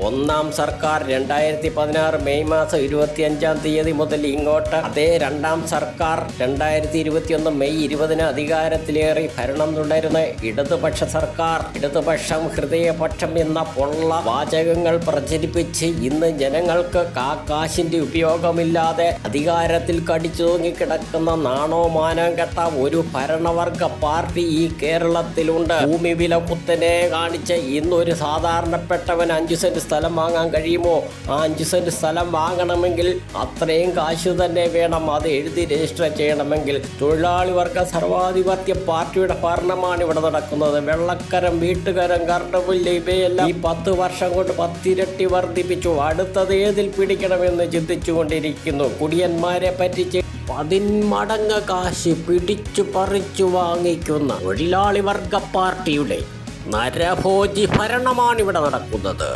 ഒന്നാം സർക്കാർ 2016 മെയ് മാസം 25-ാം തീയതി മുതൽ ഇങ്ങോട്ട് അതേ രണ്ടാം സർക്കാർ 2021 മെയ് 20-ന് അധികാരത്തിലേറി ഭരണം തുടരുന്ന ഇടതുപക്ഷ സർക്കാർ ഇടതുപക്ഷം ഹൃദയപക്ഷം എന്ന പൊള്ള വാചകങ്ങൾ പ്രചരിപ്പിച്ച് ഇന്ന് ജനങ്ങൾക്ക് കാശിന്റെ ഉപയോഗമില്ലാതെ അധികാരത്തിൽ കടിച്ചു തൂങ്ങിക്കിടക്കുന്ന നാണോ മാനം കെട്ട ഒരു ഭരണവർഗ പാർട്ടി ഈ കേരളത്തിലുണ്ട്. ഭൂമി വില കുത്തനെ കാണിച്ച് ഇന്നൊരു സാധാരണപ്പെട്ടവൻ 5 സെന്റ് സ്ഥലം വാങ്ങാൻ കഴിയുമോ? ആ 5 സെന്റ് സ്ഥലം വാങ്ങണമെങ്കിൽ അത്രയും കാശ് തന്നെ വേണം. അത് എഴുതി രജിസ്റ്റർ ചെയ്യണമെങ്കിൽ തൊഴിലാളി വർഗ സർവാധിപത്യ പാർട്ടിയുടെ ഭരണമാണ് ഇവിടെ നടക്കുന്നത്. വെള്ളക്കരം, വീട്ടുകരം, കറണ്ട് ബില്ല് ഇവയെല്ലാം ഈ 10 വർഷം കൊണ്ട് 10 ഇരട്ടി വർദ്ധിപ്പിച്ചു. അടുത്തത് ഏതിൽ പിടിക്കണമെന്ന് ചിന്തിച്ചുകൊണ്ടിരിക്കുന്നു. കുടിയന്മാരെ പറ്റിച്ച് 10 മടങ്ങ് കാശ് പിടിച്ചു പറിച്ചു വാങ്ങിക്കുന്ന തൊഴിലാളി വർഗ പാർട്ടിയുടെ നരഭോജി ഭരണമാണ് ഇവിടെ നടക്കുന്നത്.